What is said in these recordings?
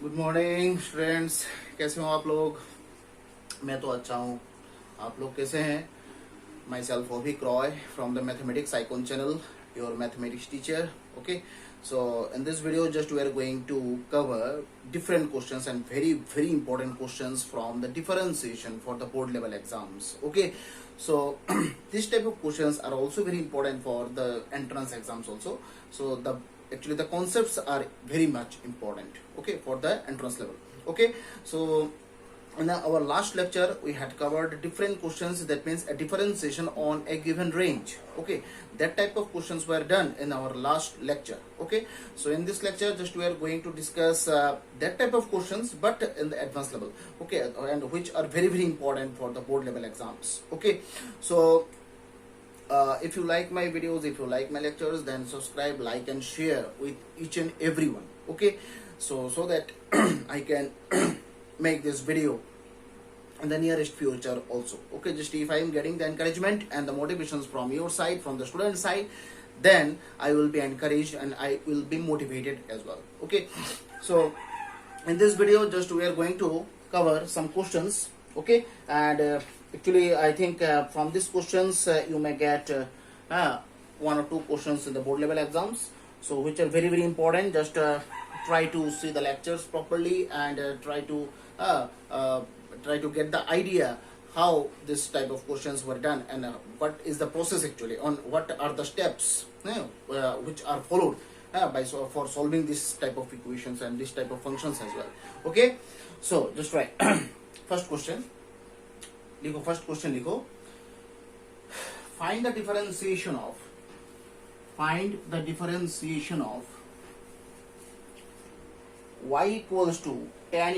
Good morning students. कैसे हो आप लोग? मैं तो अच्छा हूँ। आप लोग कैसे हैं? Myself Obhik Roy from the mathematics icon channel, your mathematics teacher. Okay, so in this video just we are going to cover different questions and very important questions from the differentiation for the board level exams. Okay, so this type of questions are also very important for the entrance exams also. So the actually the concepts are very much important, okay, for the entrance level. Okay, so in our last lecture we had covered different questions, that means a differentiation on a given range. Okay, that type of questions were done in our last lecture. Okay, so in this lecture just we are going to discuss that type of questions but in the advanced level. Okay, and which are very important for the board level exams. Okay, so if you like my videos, if you like my lectures, then subscribe, like and share with each and everyone. Okay, so that I can make this video in the nearest future also. Okay, just if I am getting the encouragement and the motivations from your side, from the student side, then I will be encouraged and I will be motivated as well. Okay, so in this video just we are going to cover some questions. Okay, and actually I think from these questions you may get one or two questions in the board level exams, so which are very important. Just try to see the lectures properly and try to get the idea how this type of questions were done and what is the process actually, on what are the steps which are followed for solving this type of equations and this type of functions as well. Okay, so just try. First question लिखो. Find the differentiation of y equals to tan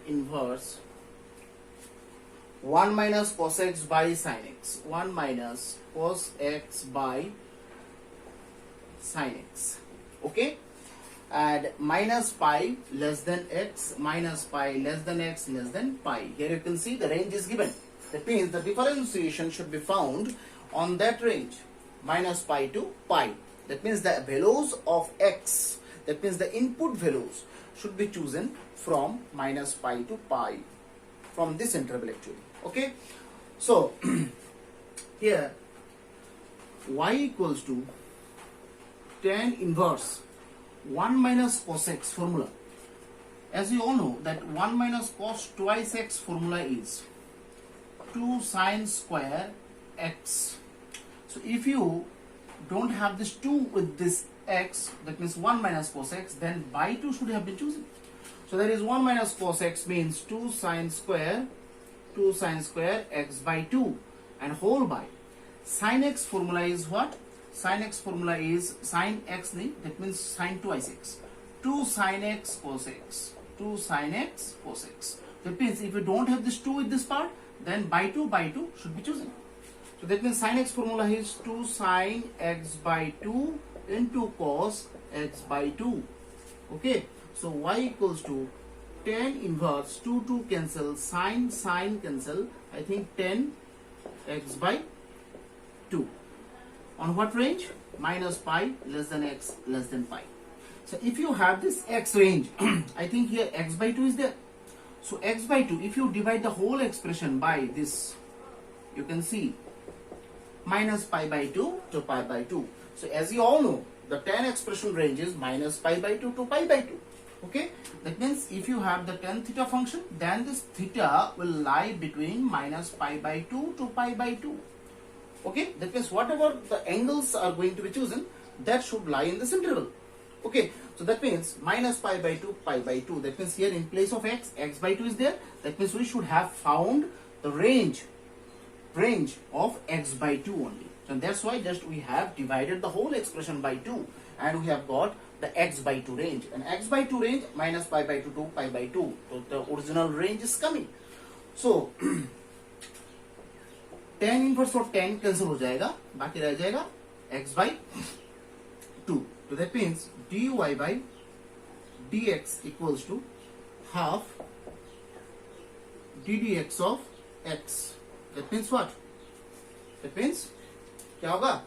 inverse 1 minus cos x by sin x. 1 minus cos x by sin x. Okay, and minus pi less than x, minus pi less than x less than pi. Here you can see the range is given. That means the differentiation should be found on that range, minus pi to pi. That means the values of x, that means the input values should be chosen from minus pi to pi, from this interval actually. Okay, so here y equals to tan inverse 1 minus cos x formula. As you all know that 1 minus cos twice x formula is 2 sin square x. So if you don't have this 2 with this x, that means 1 minus cos x, then by 2 should have been chosen. So that is 1 minus cos x means 2 sin square x by 2 and whole by sin x formula is what? Sin x formula is sin x, that means sin twice x. 2 sin x cos x. 2 sin x cos x. That means if you don't have this 2 with this part, then by 2 should be chosen. So that means sin x formula is 2 sin x by 2 into cos x by 2. Okay, so y equals to tan inverse 2 cancel, sin cancel, I think 10 x by 2. On what range? Minus pi less than x less than pi. So if you have this x range, I think here x by 2 is there. So x by 2, if you divide the whole expression by this, you can see minus pi by 2 to pi by 2. So as you all know, the tan expression range is minus pi by 2 to pi by 2. Okay, that means if you have the tan theta function, then this theta will lie between minus pi by 2 to pi by 2. Okay, that means whatever the angles are going to be chosen, that should lie in this interval. Okay, so that means minus pi by 2 pi by 2. That means here in place of x by 2 is there. That means we should have found the range of x by 2 only. And that's why just we have divided the whole expression by 2 and we have got the x by 2 range. And x by 2 range minus pi by 2 to pi by 2. So the original range is coming. So tan inverse और tan cancel हो जाएगा, बाकी रह जाएगा x by 2. So that means dy by dx equals to half ddx of x. That means what? That means क्या होगा?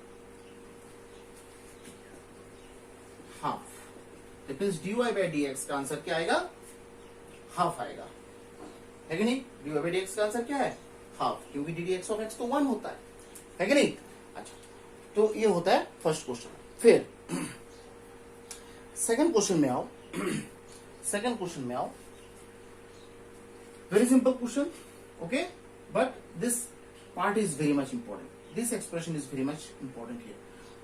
Half, that means dy by dx का answer क्या आएगा, हाफ आएगा, है कि नहीं। dy बाई dx का आंसर क्या है, हाफ, क्योंकि ddx ऑफ x तो 1 होता है कि नहीं। अच्छा, तो ये होता है फर्स्ट क्वेश्चन। फिर सेकंड क्वेश्चन में आओ। सेकंड क्वेश्चन में आओ, very simple question, okay, but this part is very much important, this expression is very much important here,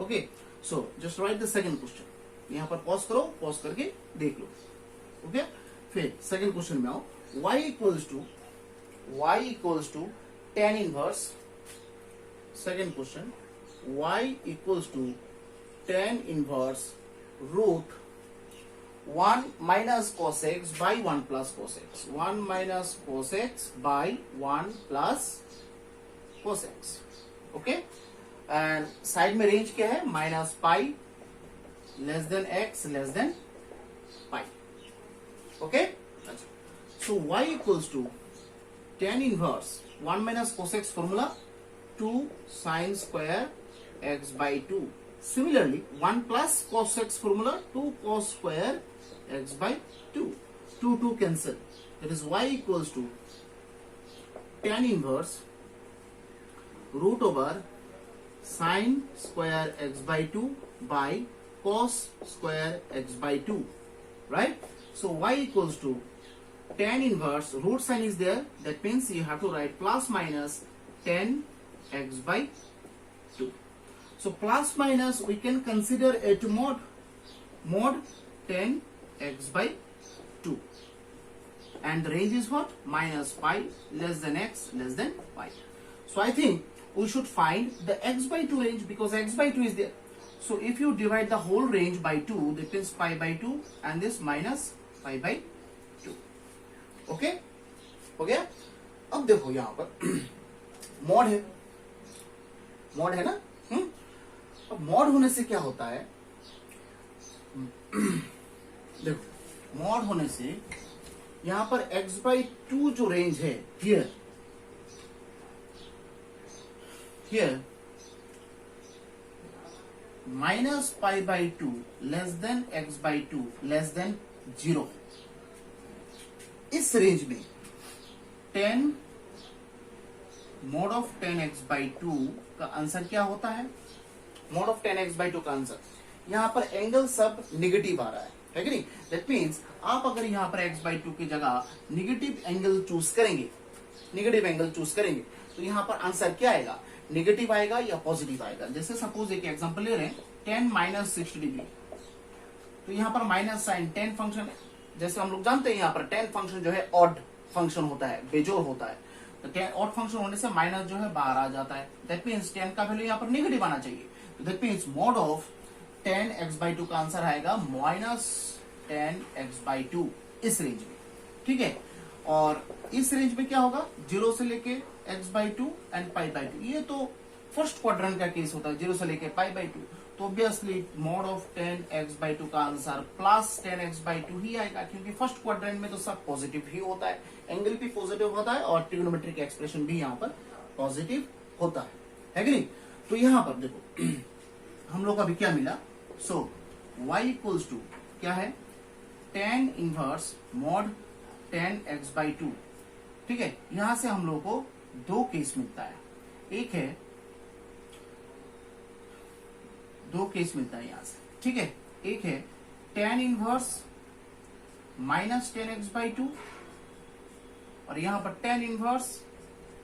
okay, so just write the second question, यहां पर pause करो, pause करके देख लो, okay। फिर सेकंड क्वेश्चन में आओ, y equals to tan inverse, second question, y equals to tan inverse root 1 minus cos x by 1 plus cos x, 1 minus cos x by 1 plus cos x, okay, and side में range क्या है, minus pi less than x less than pi, okay. अच्छा, so y equals to tan inverse 1 minus cos x formula 2 sin square x by 2, similarly 1 plus cos x formula 2 cos square x by 2, 2 cancel, that is y equals to tan inverse root over sin square x by 2 by cos square x by 2, right? So y equals to tan inverse, root sign is there, that means you have to write plus minus tan x by 2. So plus minus we can consider it mod 10 x by 2, and the range is what, minus pi less than x less than pi. So I think we should find the x by 2 range, because x by 2 is there. So if you divide the whole range by 2, that means pi by 2 and this minus pi by 2, okay, हो गया। अब देखो यहां पर mod है ना, अब mod होने से क्या होता है, देखो मॉड होने से यहां पर x by 2 जो रेंज है, here minus pi by 2 less than x by 2 less than 0, इस रेंज में 10 mod of 10x by 2 का आंसर क्या होता है, mod of 10x by 2 का आंसर, यहां पर एंगल सब निगेटिव आ रहा है कि नहीं। दैट मीन्स आप अगर यहां पर x by 2 की जगह निगेटिव एंगल चूज करेंगे, तो यहां पर आंसर क्या आएगा, निगेटिव आएगा या पॉजिटिव आएगा। जैसे सपोज एक एग्जांपल ले रहे हैं, 10 माइनस 60 डिग्री, तो यहां पर माइनस साइन 10 फंक्शन है, जैसे हम लोग जानते हैं यहां पर 10 फंक्शन जो है ऑड फंक्शन होता है, बेजोड़ होता है, तो 10 ऑड फंक्शन होने से माइनस जो है बाहर आ जाता है, दैट मीन्स 10 का वैल्यू यहां पर नेगेटिव आना चाहिए, that means mod of 10x by 2 का आंसर आएगा माइनस 10x by 2 इस रेंज में, ठीक है। और इस रेंज में क्या होगा, 0 से लेके x by 2 and pi by 2, ये तो फर्स्ट क्वाड्रेंट का केस होता है, 0 से लेके पाई बाई 2, तो obviously mod of 10x by 2 का आंसर प्लस 10x by 2 ही आएगा, क्योंकि फर्स्ट क्वाड्रेंट में तो सब पॉजिटिव ही होता है, एंगल भी पॉजिटिव होता है और ट्रिग्नोमेट्रिक एक्सप्रेशन भी यहाँ पर पॉजिटिव होता है कि नहीं। तो यहाँ पर देखो हम लोग अभी क्या मिला, सो y इक्वल्स टू क्या है, tan inverse mod 10x by 2, ठीक है। यहां से हम लोग को दो केस मिलता है, दो केस मिलता है यहां से, ठीक है। एक है tan inverse minus 10x by 2 और यहां पर tan इनवर्स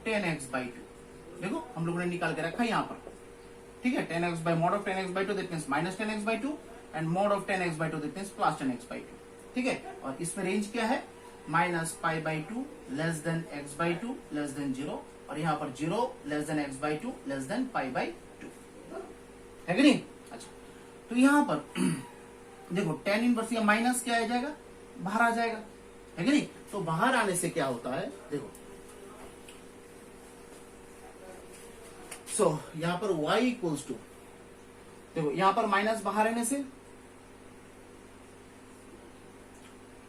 10x by 2, देखो हम लोगों ने निकाल के रखा यहां पर, ठीक है। 10x by mod of 10x by 2 that means minus 10x by 2 and mod of 10x by 2 that means plus 10x by 2, ठीक है। और इसमें रेंज क्या है, minus pi by 2 less than x by 2 less than 0, और यहां पर 0 less than x by 2 less than pi by 2, है कि नहीं। अच्छा, तो यहां पर देखो tan इनवर्स या माइनस क्या आ जाएगा, बाहर आ जाएगा, है कि नहीं। तो बाहर आने से क्या होता है, देखो सो यहां पर y इक्वल्स टू, देखो यहां पर माइनस बाहर आने से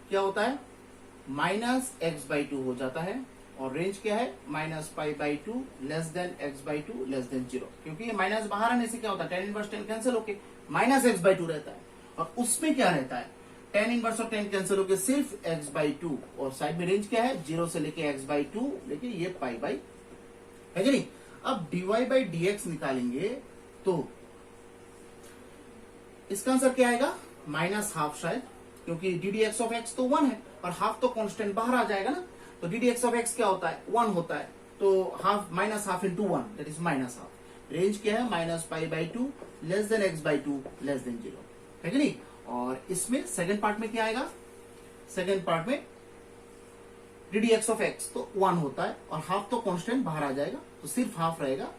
क्या होता है, माइनस x by 2 हो जाता है, और रेंज क्या है, minus pi by 2 less than x by 2 less than 0, क्योंकि ये माइनस बाहर आने से क्या होता है, tan इनवर्स 10 कैंसिल होके माइनस x by 2 रहता है, और उसमें क्या रहता है, टेन इनवर्स और टेन कैंसिल होकर सिर्फ x/2 और साइड में रेंज क्या है, 0 से लेके x/2 लेके ये पाई बाई, है कि नहीं। अब dy/dx निकालेंगे तो इसका आंसर क्या आएगा, -½ शायद, क्योंकि ddx तो 1 है और हाफ तो कांस्टेंट बाहर आ जाएगा ना, तो ddx क्या होता है, 1 होता है, तो half -½ into 1 that is -½ range क्या है, -π/2 less than x/2 less then 0, है कि नहीं। और इसमें सेकंड पार्ट में क्या आएगा, सेकंड पार्ट में ddx तो 1 होता है और हाफ तो कांस्टेंट बाहर आ जाएगा, तो सिर्फ हाफ रहेगा,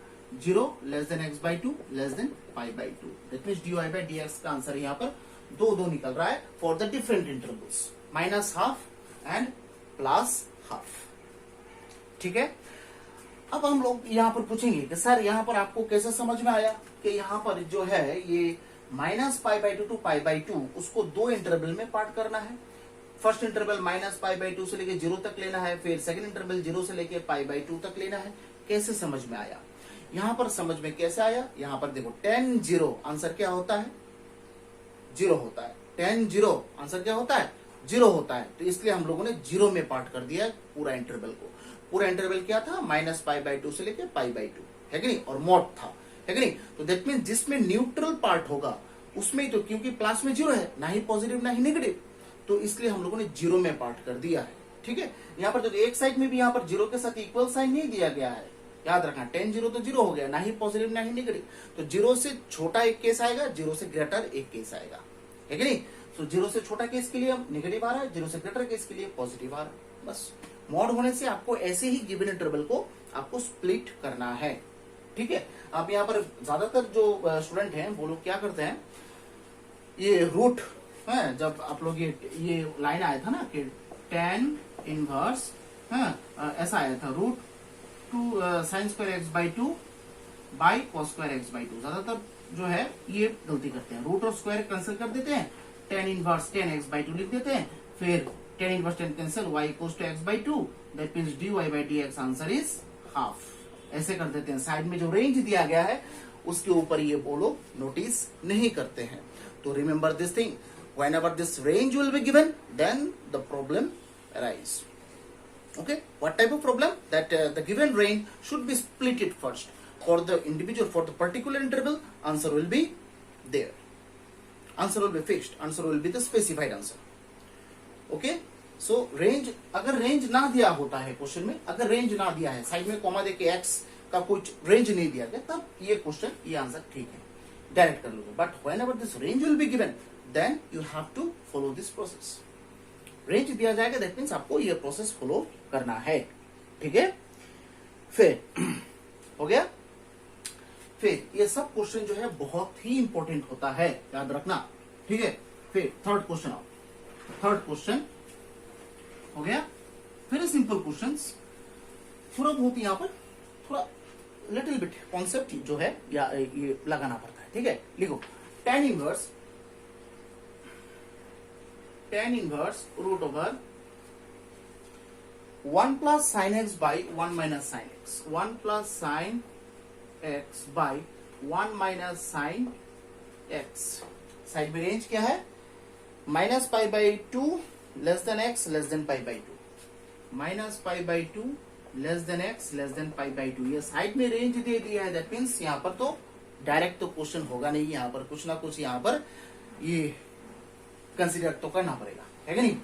0 less than x/2 less than π/2, that means dy/dx का आंसर यहाँ पर 2 निकल रहा है for the different intervals, -½ and +½ ठीक है। अब हम लोग यहाँ पर पूछेंगे कि सर यहाँ पर आपको कैसे समझ में आया कि यहाँ पर जो है ये -π/2 टू π/2 उसको 2 इंटरवल में पार्ट करना है। फर्स्ट इंटरवल -π/2 से लेके 0 तक लेना है, फिर सेकंड इंटरवल 0 से लेके π/2 तक लेना है। कैसे समझ में आया, यहाँ पर समझ में कैसे आया, यहाँ पर देखो tan 0 आंसर क्या होता है, 0 होता है, tan 0 आंसर क्या होता है, 0 होता है, तो इसलिए हम लोगों ने 0 में पार्ट कर दिया पूरा इंटरवल को। पूरा इंटरवल क्या था, -π/2 से लेके π/2, है कि नहीं, और मॉड था, है कि नहीं। तो दैट मीन जिसमें न्यूट्रल पार्ट होगा उसमें तो, क्योंकि प्लस में 0 है, ना ही पॉजिटिव ना ही नेगेटिव, तो इसलिए हम लोगों ने 0 में पार्ट कर दिया है, ठीक है। यहाँ पर जो एक साइड में भी यहाँ पर 0 के साथ इक्वल साइन नहीं दिया गया है, याद रखना, tan 0 तो 0 हो गया, ना ही पॉजिटिव ना ही नेगेटिव, तो 0 से छोटा एक केस आएगा, 0 से ग्रेटर एक केस आएगा, है कि नहीं। तो 0 से छोटा केस के लिए नेगेटिव आ रहा है, 0 से ग्रेटर केस के लिए पॉजिटिव आ रहा है। बस मॉड होने से आपको ऐसे ही गिवन इंटरवल को आपको स्प्लिट करना है, ठीक है। आप यहाँ पर ज्यादातर जो स्टूडेंट हैं वो लोग क्या करते हैं, ये रूट है, जब आप लोग ये लाइन आया था ना कि tan इनवर्स ऐसा आया था, √2 sin² x/2 by cos² x/2, ज्यादातर जो है ये गलती करते हैं, रूट और स्क्वायर कैंसिल कर देते हैं, tan इनवर्स tan x/2 लिख देते हैं, फिर tan inverse tan cancel y equals to x/2, that means dy/dx answer is half, ऐसे कर देते हैं। साइड में जो रेंज दिया गया है उसके ऊपर ये वो लोग नोटिस नहीं करते हैं। तो remember this thing, whenever this range will be given, then the problem arise. Okay, what type of problem? That the given range should be split it first for the individual, for the particular interval, answer will be there, answer will be fixed, answer will be the specified answer. Okay, so range, अगर range ना दिया होता है question में, अगर range ना दिया है, साइड में कॉमा देके x का कुछ रेंज नहीं दिया गया, तब ये क्वेश्चन, ये आंसर ठीक है, डायरेक्ट कर लोगे। But whenever this range will be given, then you have to follow this process. Range दिया जाएगा, दैट मीन्स आपको ये प्रोसेस फॉलो करना है, ठीक है। फिर हो गया, फिर ये सब क्वेश्चन जो है बहुत ही इंपॉर्टेंट होता है, याद रखना, ठीक है। फिर थर्ड क्वेश्चन आओ, थर्ड क्वेश्चन हो गया, फिर सिंपल क्वेश्चंस, थोड़ा बहुत यहाँ पर थोड़ा लिटिल बिट कॉन्सेप्ट जो है या ये लगाना पड़ता है, ठीक है। लिखो tan inverse √1 plus sin x by 1 minus sin x, 1 plus sin x by 1 minus sin x, side में रेंज क्या है, -π/2 less than x less than π/2, -π/2 less than x less than π/2, ये साइड में रेंज दे दिया है, दैट मीन्स यहाँ पर तो डायरेक्ट तो क्वेश्चन होगा नहीं, यहाँ पर कुछ ना कुछ यहाँ पर ये कंसिडर तो करना पड़ेगा, है कि नहीं।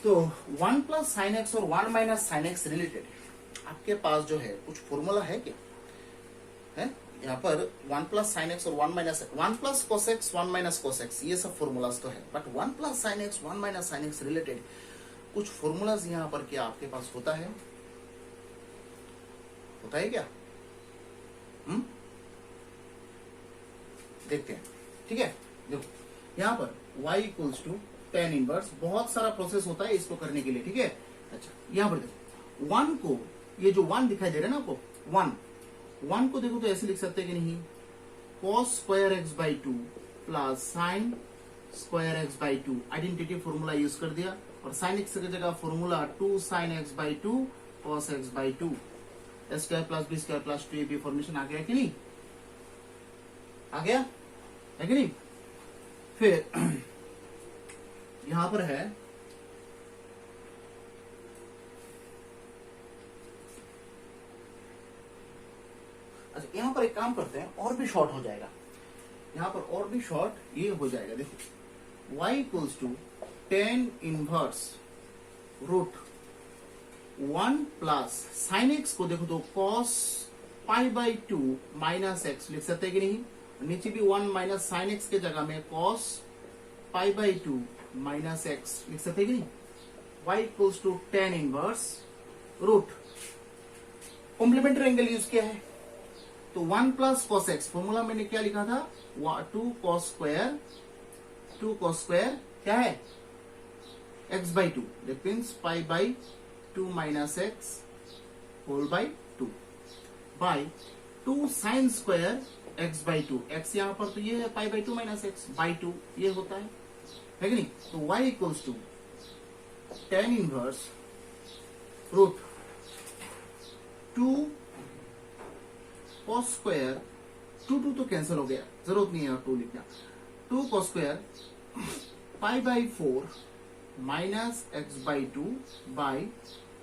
तो 1 प्लस साइन एक्स और 1 माइनस साइन एक्स रिलेटेड आपके पास जो है कुछ फॉर्मूला है क्या, है यहाँ पर 1 प्लस साइन एक्स और 1 minus 1 plus cos x 1 minus cos x, ये सब फॉर्मूलाज तो है, but 1 plus sine x 1 minus sine x related कुछ फॉर्मूलाज यहाँ पर क्या आपके पास होता है, होता है क्या, देखते हैं, ठीक है। देखो यहाँ पर y equals to tan inverse, बहुत सारा प्रोसेस होता है इसको करने के लिए, ठीक है। अच्छा यहाँ पर देखो 1 को, ये जो 1 दिखाई दे रहा है ना आपको, 1 को देखो तो ऐसे लिख सकते हैं कि नहीं, cos² x/2 plus sin² x/2, identity formula use कर दिया, और sin x की जगह formula 2 sin x/2 cos x/2, a² plus b² plus 2ab formation आ गया कि नहीं, आ गया है कि नहीं। फिर यहां पर है अच्छा, यहां पर एक काम करते हैं, और भी शॉर्ट हो जाएगा, यहां पर और भी शॉर्ट ये हो जाएगा। देखो y equals to tan inverse root 1 plus sine x को देखो तो cos pi by 2 minus x लिख सकते हैं कि नहीं, नीचे भी 1 माइनस साइन एक्स के जगह में cos pi by 2 minus x लिख सकते हैं कि नहीं। y equals to tan inverse root, complementary angle use किया है तो 1 प्लस कॉस एक्स, फॉर्मूला मैंने क्या लिखा था 2 कॉस स्क्वायर क्या है x by 2, that means pi by 2 minus x whole by 2 by 2 sine square x by 2, x यहां पर तो ये है pi by 2 minus x by 2 ये होता है कि नहीं। तो y equals to tan inverse root 2 cos square 2 तो कैंसिल हो गया, जरूरत नहीं है 2 लिखना, 2 cos square pi by 4 minus x by 2 by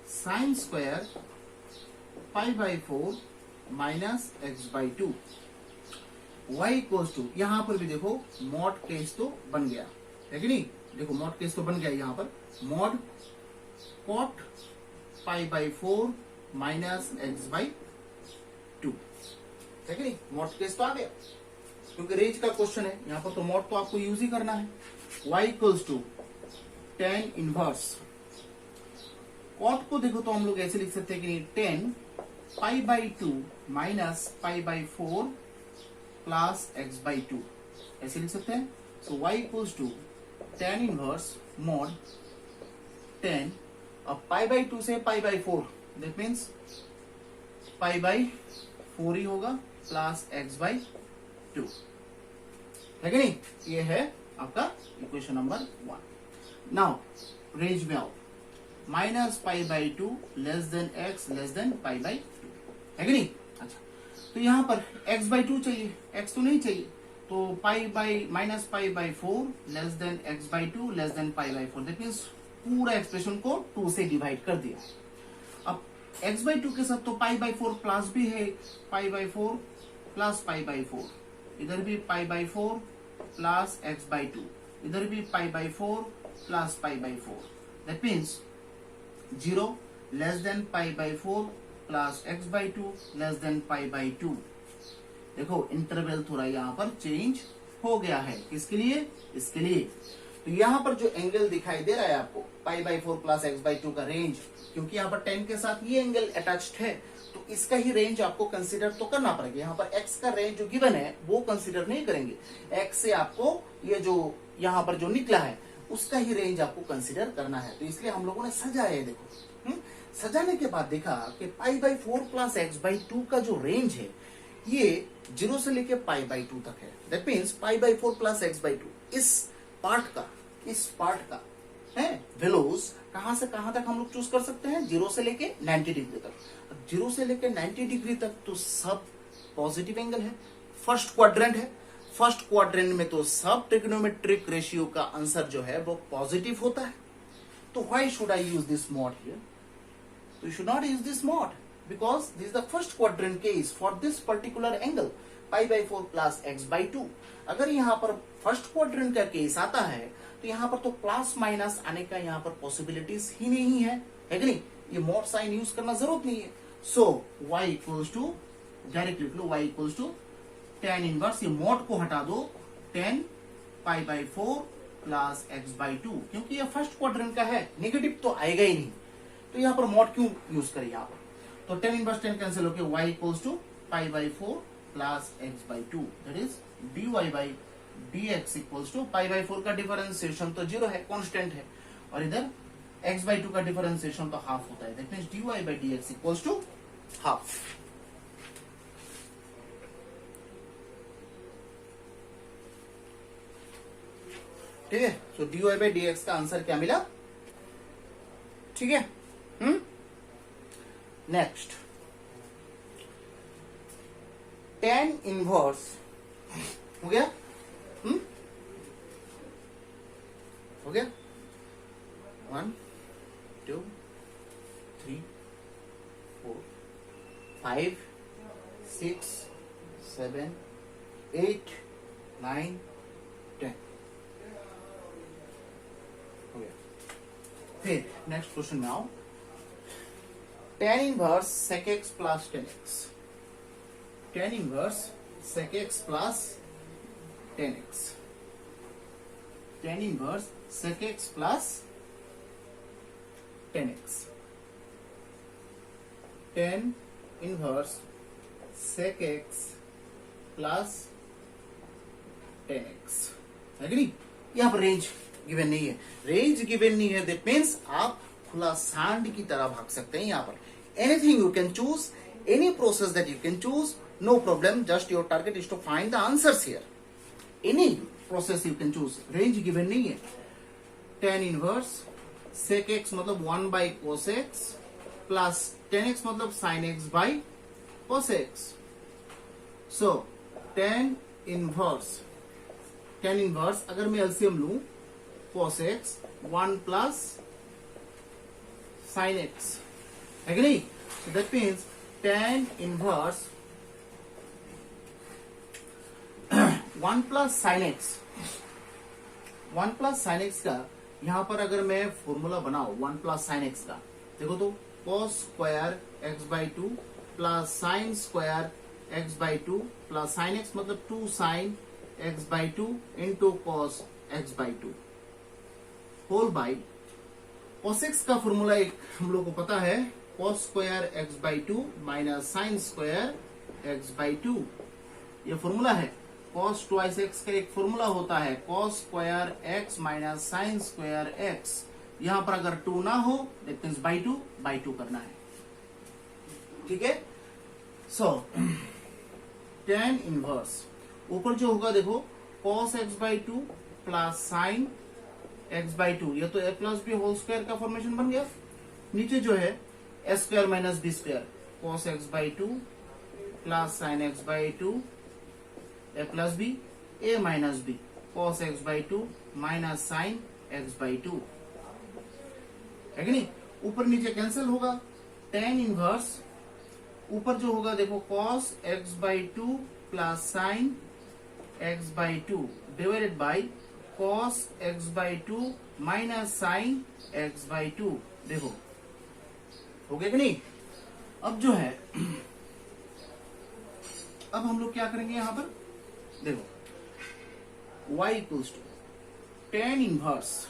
sine square pi by 4 minus x by 2। y equals to, यहां पर भी देखो मॉड केस तो बन गया है कि नहीं, देखो मॉड केस तो बन गया यहां पर, mod cot pi by 4 minus x by 2 है कि नहीं, मॉड केस तो आ गया क्योंकि रेंज का क्वेश्चन है, यहां पर तो मॉड तो आपको यूज ही करना है। y equals to tan inverse, cot को देखो तो हम लोग ऐसे लिख सकते हैं कि 10 pi by 2 minus pi by 4 plus x by 2 ऐसे लिख सकते हैं। So y equals to tan inverse mod 10, अब पाई बाई 2 से pi by 4, that means pi by 4 ही होगा प्लस एक्स बाई 2 है कि नहीं, ये है आपका इक्वेशन नंबर 1। नाउ रेंज में आओ, minus pi by 2 less than x less than pi by 2 है कि नहीं। अच्छा, तो यहां पर x बाई 2 चाहिए, x तो नहीं चाहिए, तो pi by minus pi by 4 less than x by 2 less than pi by 4, that means पूरा एक्सप्रेशन को 2 से डिवाइड कर दिया। अब x बाई 2 के साथ तो पाई बाई 4 प्लस भी है, pi by 4 plus pi by 4, इधर भी पाई बाई 4 प्लस एक्स बाई 2, इधर भी पाई by 4 plus pi by 4, that means 0 less than pi by 4 plus x by 2 less than pi by 2। देखो इंटरवल थोड़ा यहाँ पर चेंज हो गया है, किसके लिए, इसके लिए। तो यहाँ पर जो एंगल दिखाई दे रहा है आपको पाई बाई 4 प्लस एक्स बाई 2 का रेंज, क्योंकि यहाँ पर 10 के साथ ये एंगल अटैच्ड है तो इसका ही रेंज आपको कंसीडर तो करना पड़ेगा। यहाँ पर x का रेंज जो गिवन है वो कंसीडर नहीं करेंगे, x से आपको ये जो यहाँ पर जो निकला है उसका ही रेंज आपको कंसीडर करना है, तो इसलिए हम लोगों ने सजाया है। देखो सजाने के बाद देखा कि पाई बाई 4 प्लस एक्स बाई 2 का जो रेंज है ये 0 से लेके पाई बाई 2 तक है, that means pi by 4 plus x by 2 इस पार्ट का है वैल्यूज कहां से कहां तक हम लोग चूज कर सकते हैं, 0 से लेके 90 डिग्री तक। 0 से लेके 90 डिग्री तक तो सब पॉजिटिव एंगल है, फर्स्ट क्वाड्रेंट है, फर्स्ट क्वाड्रेंट में तो सब ट्रिग्नोमेट्रिक रेशियो का आंसर जो है वो पॉजिटिव होता है। तो why should I use this mod here, तो you should not use this mod because this is the first quadrant case for this particular angle pi by 4 plus x by 2। अगर यहाँ पर फर्स्ट क्वाड्रेंट का case आता है तो यहाँ पर तो प्लस माइनस आने का यहाँ पर पॉसिबिलिटीज ही नहीं है कि नहीं, ये मॉड साइन यूज करना जरूरत नहीं है। So y equals to direct लिख लो, y equals to tan inverse, ये मॉड को हटा दो, 10 pi by 4 plus x by 2, क्योंकि ये फर्स्ट क्वाड्रेंट का है, नेगेटिव तो आएगा ही नहीं, तो यहाँ पर मॉड क्यों यूज करें यहाँ पर। तो 10 इनवर्स 10 कैंसिल होकर y equals to pi by 4 plus x by 2, that is dy by dx equals to pi by 4 का डिफरेंशिएशन तो 0 है, कांस्टेंट है, और इधर x बाई 2 का डिफरेंशिएशन तो हाफ होता है, that means dy by dx equals to half. ठीक है, सो dy बाई dx का आंसर क्या मिला, ठीक है। नेक्स्ट tan इनवर्स हो गया, 8 9 10 हो गया। फिर नेक्स्ट क्वेश्चन में आओ। tan inverse sec x plus tan x, tan inverse sec x plus tan x, tan inverse sec x plus tan x, tan inverse sec x plus tan x है कि नहीं। यहाँ पर रेंज गिवन नहीं है, range given नहीं है, that means आप खुला सांड की तरह भाग सकते हैं। यहाँ पर anything you can choose, any process that you can choose, no problem, just your target is to find the answers here, any process you can choose, range given नहीं है। tan इनवर्स sec x मतलब 1 by cos x plus tan x मतलब sin x by cos x। So tan inverse अगर मैं LCM लू cos x 1 plus sin x है कि नहीं। so that means tan inverse 1 plus sin x, 1 plus sin x का यहां पर अगर मैं फॉर्मूला बनाऊं 1 प्लस sin x का, देखो तो cos square x by 2 plus sin square x by 2 plus sin x मतलब 2 sin x by 2 into cos x by 2 whole by cos x का फॉर्मूला एक हम लोग को पता है, cos square x by 2 minus sin square x by 2, ये formula है। cos ट्वाइस x का एक फॉर्मूला होता है cos square x minus sin square x, यहां पर अगर 2 ना हो दैट मींस बाई 2 करना है, ठीक है। सो tan इनवर्स ऊपर जो होगा देखो cos x by 2 plus sin x by 2, ये तो a plus b whole square का फॉर्मेशन बन गया। नीचे जो है a square minus b square, cos x by 2 plus sin x by 2 a plus b, a minus b cos x by 2 minus sin x by 2 है कि नहीं। ऊपर नीचे कैंसिल होगा, tan इनवर्स ऊपर जो होगा देखो cos x by 2 plus sin x by 2 divided by cos x by 2 minus sin x by 2, देखो हो गया कि नहीं। अब जो है अब हम लोग क्या करेंगे यहां पर देखो y equals to tan inverse,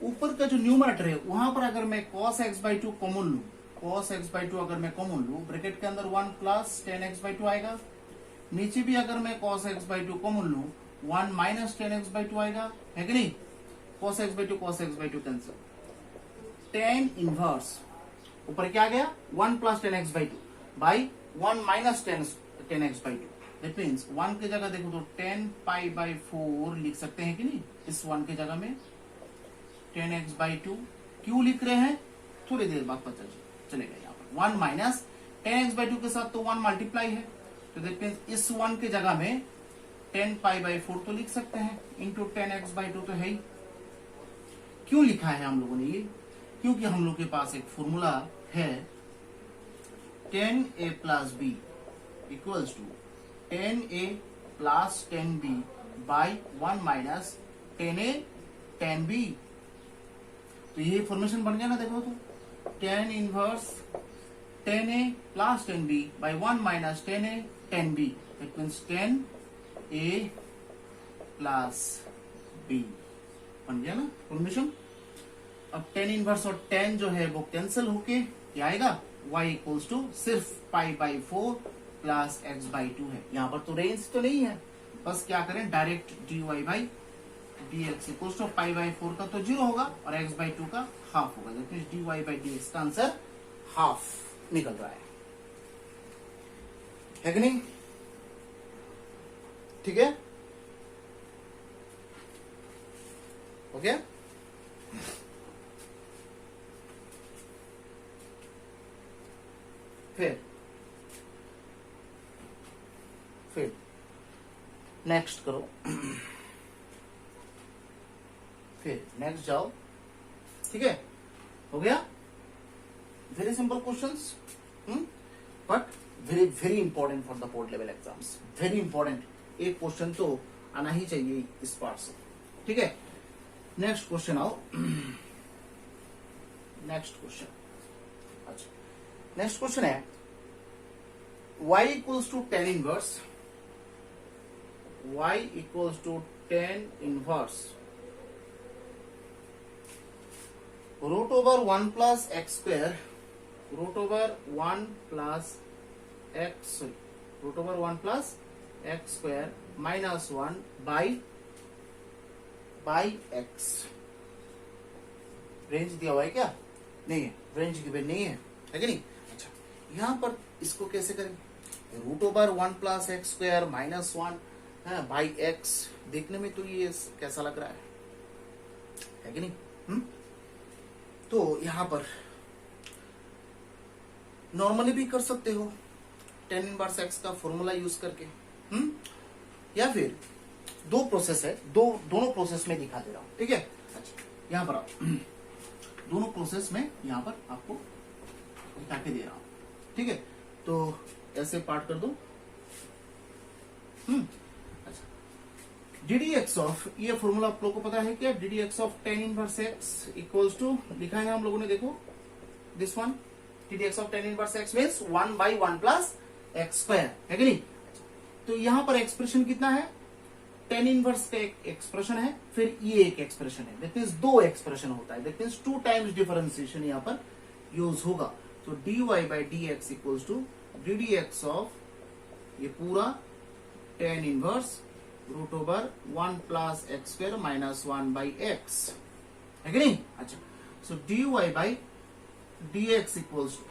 ऊपर का जो न्यूमरेटर है वहां पर अगर मैं cos x बाई 2 कॉमन लू, cos x बाई 2 अगर मैं कॉमन लू ब्रैकेट के अंदर 1 प्लस tan x बाई 2 आएगा, नीचे भी अगर मैं cos x बाई 2 कॉमन लू 1 माइनस tan x बाई 2 आएगा, है कि नहीं। cos x by 2 cancel, tan inverse ऊपर क्या आ गया 1 plus tan x by 2 by 1 minus tan x by 2, that means 1 की जगह देखो तो 10 पाई बाई 4 लिख सकते हैं कि नहीं, इस 1 की जगह में tan x बाई 2 क्यों लिख रहे हैं थोड़ी देर बाद पता चलेगा। यहाँ पर 1 माइनस tan x बाई 2 के साथ तो 1 मल्टीप्लाई है, तो दैट मीन्स इस 1 की जगह में 10 पाई बाई 4 तो लिख सकते हैं इंटू tan x बाई 2 तो है ही। क्यों लिखा है हम लोगों ने ये, क्योंकि हम लोग के पास एक फॉर्मूला है tan a plus b equals to tan a plus tan b by 1 minus tan a tan b, तो ये फॉर्मेशन बन गया ना। देखो तो tan inverse tan a plus tan b by 1 minus tan a tan b, it means tan a plus b बन गया ना फॉर्मेशन। अब tan इनवर्स और tan जो है वो कैंसिल होके क्या आएगा y इक्वल्स टू सिर्फ पाई बाई 4 प्लस x बाई 2 है। यहाँ पर तो रेंज तो नहीं है, बस क्या करें direct dy by dx equals to pi by 4 का तो 0 होगा और x बाई 2 का हाफ होगा, that means dy by dx का आंसर हाफ निकल रहा है कि नहीं, ठीक है। ओके फिर नेक्स्ट करो, फिर नेक्स्ट जाओ, ठीक है। हो गया, very simple questions, but very very important for the board level exams, very important. एक क्वेश्चन तो आना ही चाहिए इस पार्ट से, ठीक है। नेक्स्ट क्वेश्चन आओ, नेक्स्ट क्वेश्चन। अच्छा, नेक्स्ट क्वेश्चन है y equals to tan inverse, y equals to tan inverse root over 1 plus x square, root over 1 plus x, root over 1 plus x square minus 1 by x. Range दिया हुआ है क्या? नहीं है, range given नहीं है कि नहीं। अच्छा, यहां पर इसको कैसे करें? Root over 1 plus x square minus 1 by x, देखने में तो ये कैसा लग रहा है कि नहीं? तो यहां पर नॉर्मली भी कर सकते हो टेन इनवर्स एक्स का फॉर्मूला यूज करके, या फिर दो प्रोसेस है, दोनों प्रोसेस में दिखा दे रहा हूं, ठीक है। अच्छा, यहां पर आओ, दोनों प्रोसेस में यहां पर आपको दिखा के दे रहा हूं, ठीक है। तो ऐसे पार्ट कर दो। अच्छा, डी एक्स ऑफ, ये फॉर्मूला आप लोगों को पता है क्या? D x of tan inverse x equals to, लिखा है हम लोगों ने, देखो this one, d x of tan inverse x means 1 by 1 plus x square, है कि नहीं। तो यहां पर एक्सप्रेशन कितना है? टेन इनवर्स का एक एक्सप्रेशन है, फिर ये एक एक्सप्रेशन है, दैट मीन्स दो एक्सप्रेशन होता है, दैट मीन्स 2 टाइम्स डिफरेंशिएशन यहां पर यूज होगा। तो dy by d x equals to d x of ये पूरा tan inverse root over 1 plus x square minus 1 by x, है कि नहीं। अच्छा, so dy by d x equals to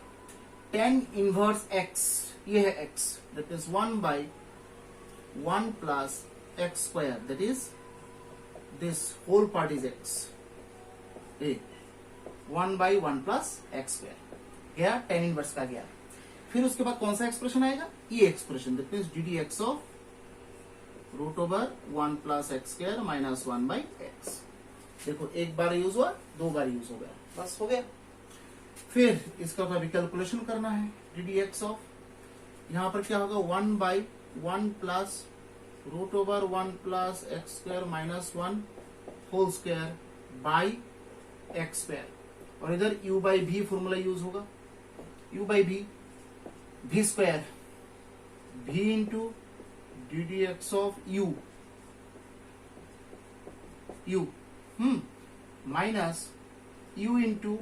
tan inverse x, ये है x, that means 1 by 1 plus x square, that is this whole part is x, 1 by 1 plus x square गया, tan inverse का गया। फिर उसके बाद कौन सा एक्सप्रेशन आएगा? ये expression, that means d x of root over 1 plus x square minus 1 by x. देखो, एक बार यूज हुआ, दो बार यूज हो गया, बस हो गया। फिर इसका अभी कैलकुलेशन करना है, डी एक्स ऑफ, यहां पर क्या होगा? 1 by 1 plus root over 1 plus x square minus 1 whole square by x square, और इधर u by v formula use होगा, u by v square, v into d x of u minus u into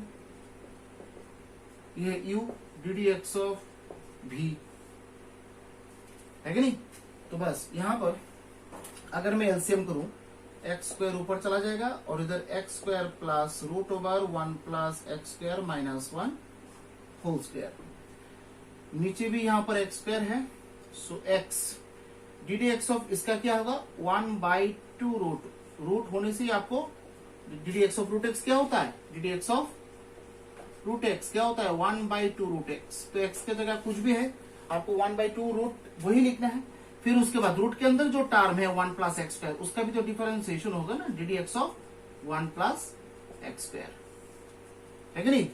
ये u d x of v, है कि नहीं। तो बस यहां पर अगर मैं एलसीएम करूं, एक्स स्क्वायर ऊपर चला जाएगा और इधर x square plus root over 1 plus x square minus 1 whole square, नीचे भी यहां पर एक्स स्क्वायर है, so x d x of इसका क्या होगा? 1 बाई 2 रूट होने से आपको d x of root x क्या होता है? D x of root x क्या होता है? 1 बाई 2 रूट एक्स। तो एक्स की जगह कुछ भी है, आपको 1 बाई 2 रूट वही लिखना है। फिर उसके बाद रूट के अंदर जो टर्म है 1 प्लस एक्स स्क्वायर, उसका भी तो डिफरेंशिएशन होगा ना, D x of 1 plus x square, है कि नहीं।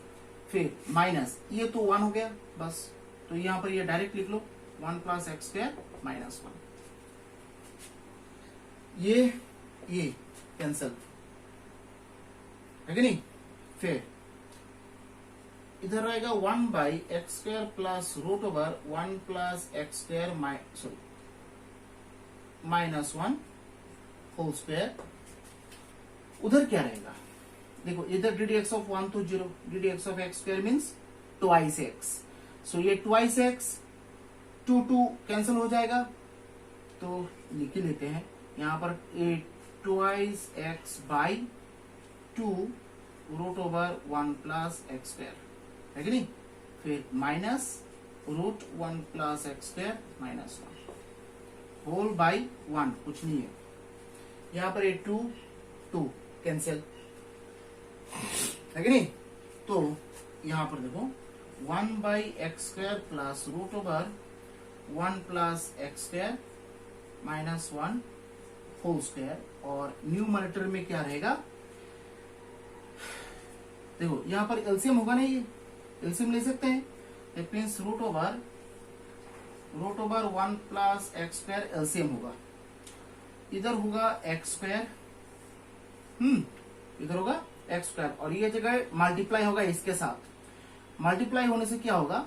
फिर माइनस, ये तो 1 हो गया बस, तो यहां पर ये डायरेक्ट लिख लो 1 प्लस एक्स स्क्वायर माइनस 1, ये कैंसल, है कि नहीं। फिर इधर रहेगा 1 by x square plus root over 1 plus x square minus 1 whole square. उधर क्या रहेगा? देखो, इधर डी एक्स ऑफ 1 तो 0, d x of x square means twice x, so ये ट्वाइस एक्स 2 कैंसिल हो जाएगा, तो लिख ही लेते हैं यहां पर twice x by 2 root over 1 plus x square, है कि नहीं। फिर minus root 1 plus x square minus 1 whole by 1, कुछ नहीं है यहां पर, 2 कैंसिल, है कि नहीं। तो यहां पर देखो 1 by x square plus root over 1 plus x square minus 1 whole square, और न्यूमरेटर में क्या रहेगा? देखो यहां पर एलसीएम होगा ना, ये एलसीएम ले सकते हैं, that means root over root over 1 plus x square LCM होगा, इधर होगा एक्स स्क्वायर, इधर होगा एक्स स्क्वायर, और ये जगह मल्टीप्लाई होगा इसके साथ, मल्टीप्लाई होने से क्या होगा,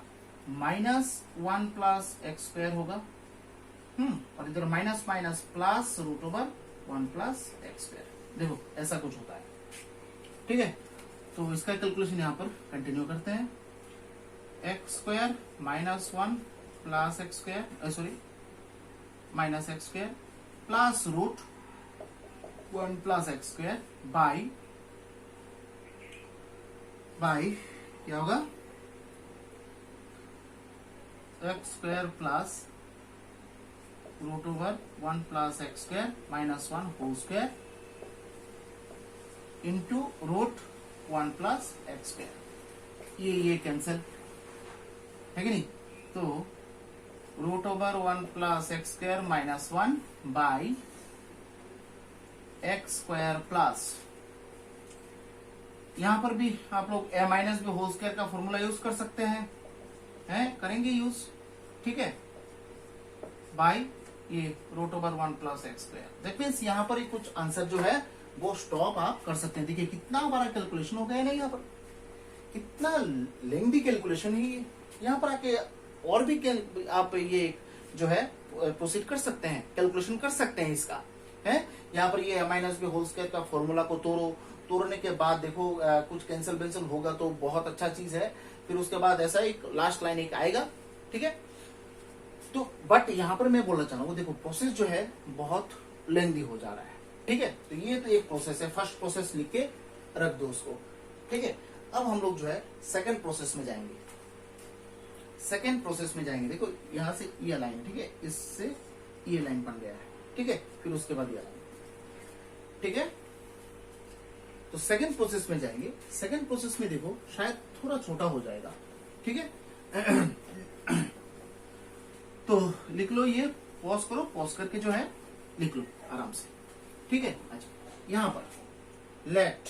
-1 प्लस एक्स स्क्वायर होगा, और इधर minus minus plus root over 1 plus x square. देखो ऐसा कुछ होता है, ठीक है। तो इसका कैलकुलेशन यहाँ पर कंटिन्यू करते हैं। X square -1 plus x square, sorry minus x square plus root 1 plus x square by क्या होगा, x square plus root over 1 plus x square -1 whole square into root 1 plus x square. ये cancel है कि नहीं, तो root over 1 plus x square -1 by x square plus, यहां पर भी आप लोग a minus b whole square का फॉर्मूला यूज कर सकते हैं करेंगे यूज, ठीक है, बाई ये root over 1 plus x square. That means यहाँ पर कुछ आंसर जो है वो स्टॉप आप कर सकते हैं। देखिए कितना बड़ा कैलकुलेशन हो गया ना, यहाँ पर कितना लेंथी कैलकुलेशन है। यहाँ पर आके और भी आप ये जो है प्रोसीड कर सकते हैं, कैलकुलेशन कर सकते हैं इसका, है। यहाँ पर ये माइनस बी होल स्क्वायर का फॉर्मूला को तोड़ने के बाद देखो कुछ कैंसिल होगा तो बहुत अच्छा चीज है। फिर उसके बाद ऐसा एक लास्ट लाइन एक आएगा, ठीक है। तो बट यहाँ पर मैं बोलना चाह रहा हूँ, देखो प्रोसेस जो है बहुत लेंथी हो जा रहा है, ठीक है। तो ये तो एक प्रोसेस है, फर्स्ट प्रोसेस लिख के रख दो उसको, ठीक है। अब हम लोग जो है सेकंड प्रोसेस में जाएंगे। सेकंड प्रोसेस में जाएंगे, देखो यहां से ये लाइन, ठीक है, इससे ये लाइन बन गया है, ठीक है। फिर उसके बाद ये लाइन, ठीक है। तो सेकंड प्रोसेस में जाएंगे। सेकंड प्रोसेस में देखो शायद थोड़ा छोटा हो जाएगा, ठीक है। तो लिख लो, ये पॉज करो, पॉज करके जो है लिख लो आराम से, ठीक है। अच्छा, यहां पर let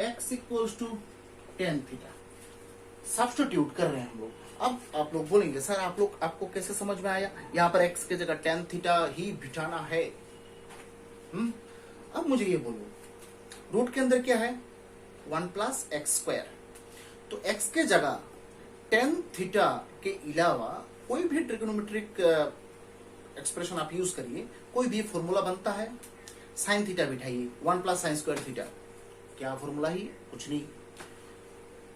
x equals to tan theta substitute कर रहे हैं हम लोग। अब आप लोग बोलेंगे सर आपको कैसे समझ में आया, यहाँ पर x की जगह tan थीटा ही बिठाना है। अब मुझे ये बोलो, रूट के अंदर क्या है, 1 प्लस एक्स स्क्वायर, तो x के जगह tan थीटा के अलावा कोई भी ट्रिग्नोमेट्रिक एक्सप्रेशन आप यूज करिए, कोई भी फॉर्मूला बनता है। साइन थीटा बिठाइए, 1 प्लस साइन स्क्वायर थीटा, क्या फॉर्मूला ही, कुछ नहीं।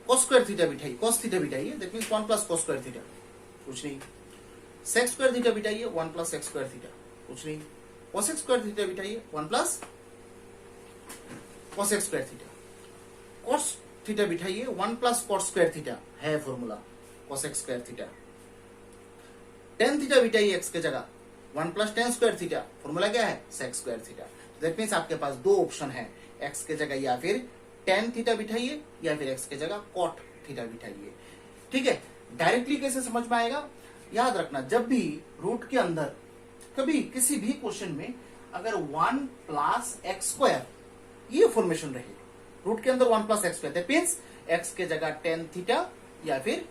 कॉस स्क्वायर थीटा बिठाइए, कॉस थीटा बिठाइए, that means 1 plus cos square theta, कुछ नहीं। सेक स्क्वायर थीटा बिठाइए, 1 प्लस सेक स्क्वायर थीटा, कुछ नहीं। कॉसेक स्क्वायर थीटा बिठाइए, 1 plus cosec square theta. Cos theta बिठाइए, 1 प्लस कॉस स्क्वायर थीटा है formula, cosec square theta. Tan theta बिठाइए x के जगह, 1 plus tan square theta, formula क्या है, sec square theta. That means आपके पास दो ऑप्शन है, एक्स के जगह या फिर टेन थीटा बिठाइए या फिर एक्स के जगह कॉट थीटा बिठाइए, ठीक है। डायरेक्टली कैसे समझ में आएगा, याद रखना, जब भी रूट के अंदर कभी किसी भी क्वेश्चन में अगर 1 प्लस एक्स स्क्वायर ये फॉर्मेशन रहे, रूट के अंदर 1 plus x square, that means x के जगह टेन थीटा या फिर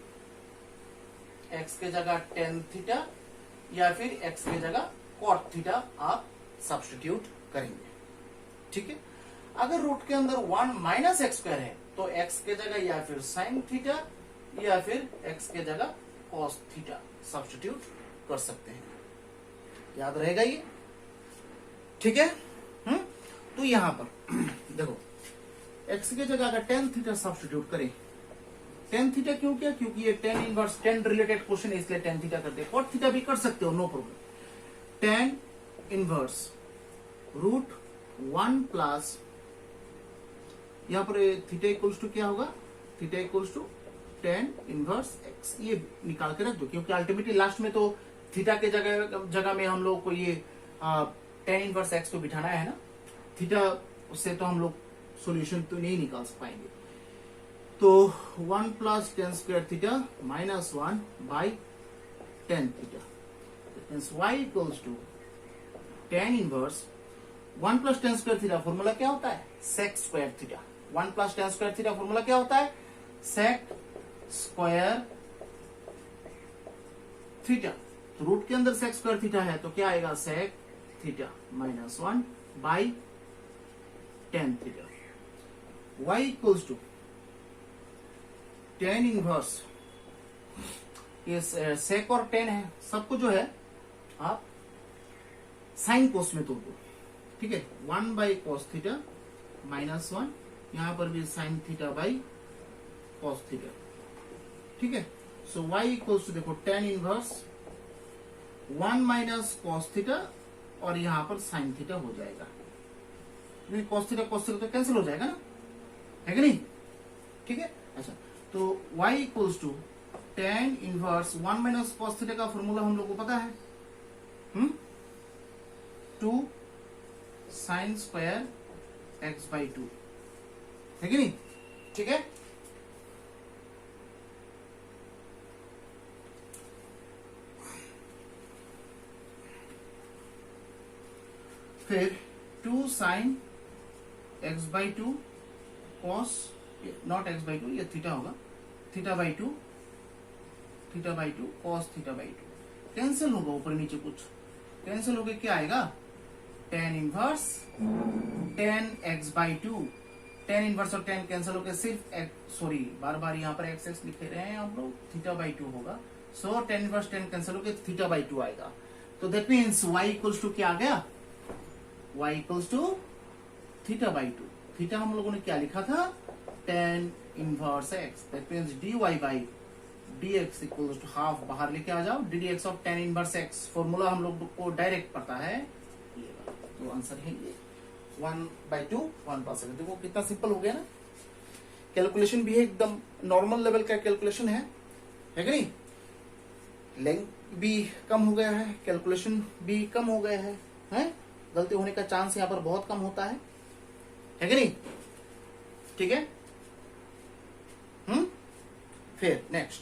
एक्स के जगह टेन थीटा या फिर एक्स के जगह कॉट थीटा आप सब्स्टिट्यूट करेंगे, ठीक है। अगर रूट के अंदर 1 माइनस एक्स स्क्वायर है तो एक्स के जगह या फिर साइन थीटा या फिर एक्स के जगह कॉस थीटा सब्स्टिट्यूट कर सकते हैं, याद रहेगा ये, ठीक है। तो यहां पर देखो एक्स के जगह अगर टेन थीटा सब्स्टिट्यूट करें, टेन थीटा क्यों किया, क्योंकि ये tan inverse tan related question है इसलिए टेन थीटा करते हैं। कॉट थीटा भी कर सकते हो, no problem. Tan inverse root 1 plus, यहां पर थीटा इक्वल्स टू क्या होगा, theta equals to tan inverse x, ये निकाल के रख दो, क्योंकि अल्टीमेटली लास्ट में तो थीटा के जगह में हम लोग को ये टेन इनवर्स एक्स तो बिठाना है ना, थीटा उससे तो हम लोग सॉल्यूशन तो नहीं निकाल पाएंगे। तो 1 plus tan square theta minus 1 by tan theta, means y equals to tan inverse 1 plus tan square theta, formula क्या होता है, sec square theta. 1 plus tan square theta formula क्या होता है, सेक स्क्वायर थीटा, तो रूट के अंदर sec square theta है तो क्या आएगा, sec theta minus 1 by tan theta. y equals to tan inverse, ये सेक और टेन है, सबको जो है आप साइन कोस में तोड़ दो, ठीक है। 1 बाई कॉस थीटा माइनस 1, यहां पर भी sine theta by cos theta, ठीक है। सो y इक्वल्स टू देखो ten inverse 1 minus cos theta और यहां पर साइन थीटा हो जाएगा, कॉस थीटा तो कैंसिल हो जाएगा ना, है कि नहीं, ठीक है। अच्छा, तो y equals to tan inverse 1 minus cos theta का फॉर्मूला हम लोग को पता है, 2 साइन स्क्वायर x बाई 2, है कि नहीं, ठीक है। फिर 2 sine x by 2 cos, not x by 2, ये थीटा होगा, theta by 2 cos theta by 2, cancel होगा, ऊपर नीचे कुछ कैंसिल होगा, क्या आएगा, tan inverse 10x by 2, tan inverse और 10 कैंसिल होकर सिर्फ सॉरी बार बार यहाँ पर x लिख रहे हैं आप लोग, थीटा बाई 2 होगा, सो टेन इनवर्स 10 कैंसिल होकर थीटा बाई 2 आएगा। तो that means y equals to क्या आ गया, y equals to theta by 2, theta हम लोगों ने क्या लिखा था, tan inverse x, that means dy by dx equals to half, बाहर लेके आ जाओ, ddx of tan inverse x, formula हम लोग को डायरेक्ट पता है, तो आंसर है ये 1/2 1/7। देखो कितना सिंपल हो गया ना, कैलकुलेशन भी है एकदम नॉर्मल लेवल का कैलकुलेशन है कि नहीं, लेंथ भी कम हो गया है, कैलकुलेशन भी कम हो गया है? गलती होने का चांस यहाँ पर बहुत कम होता है कि नहीं, ठीक है। फिर नेक्स्ट,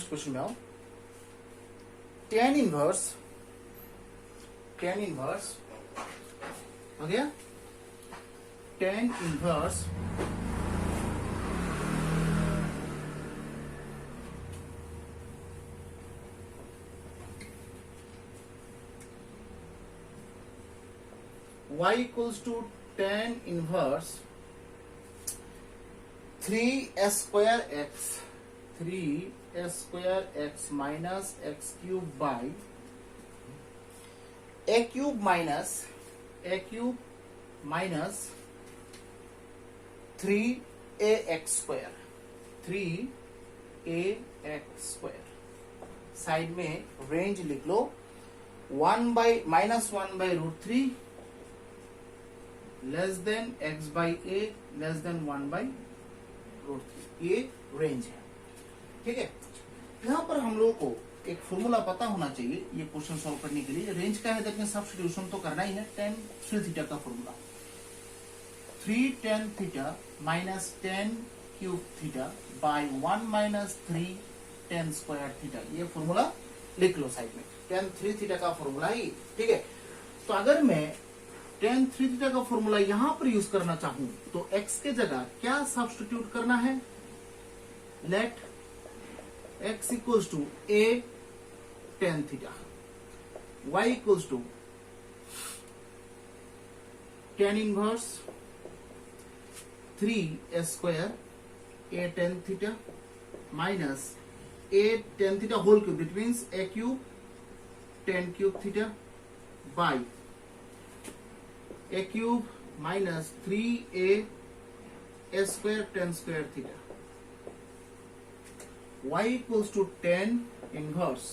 क्वेश्चन में आओ, टेन इनवर्स हो गया, tan inverse y equals to tan inverse 3s square x minus x cube by a cube minus 3ax square, side में रेंज लिख लो, 1 by minus 1 by root 3 less than x by a less than 1 by root 3, ये range है, ठीक है। यहां पर हम लोगों को एक फॉर्मूला पता होना चाहिए ये क्वेश्चन सॉल्व करने के लिए, रेंज का है देखिए, सब्स्टिट्यूशन तो करना ही है, tan 3 थीटा का formula, 3 tan theta minus 10 cube theta by 1 minus 3 tan square theta, ये फॉर्मूला लिख लो साइड में, tan 3 थीटा का फॉर्मूला ही, ठीक है। तो अगर मैं tan 3 थीटा का फॉर्मूला यहां पर यूज करना चाहूं तो x के जगह क्या सब्स्टिट्यूट करना है, let x equals to a tan theta, y equals to tan inverse 3 square a tan theta minus a tan theta whole cube, it means a cube tan cube theta by a cube minus 3a square tan square theta, y equals to tan inverse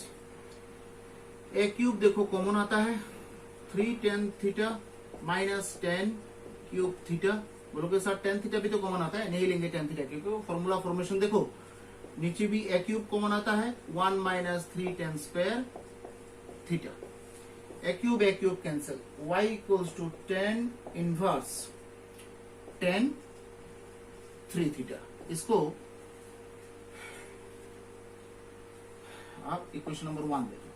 a cube देखो common आता है, 3 tan theta minus 10 cube theta, बोलोगे sir tan theta भी तो common आता है, नहीं लेंगे tan थीटा क्योंकि फॉर्मूला फॉर्मेशन देखो, नीचे भी a क्यूब कॉमन आता है, 1 minus 3 tan square theta, a cube cancel, y equals to tan inverse tan 3 theta, इसको आप इक्वेशन नंबर 1 देखो,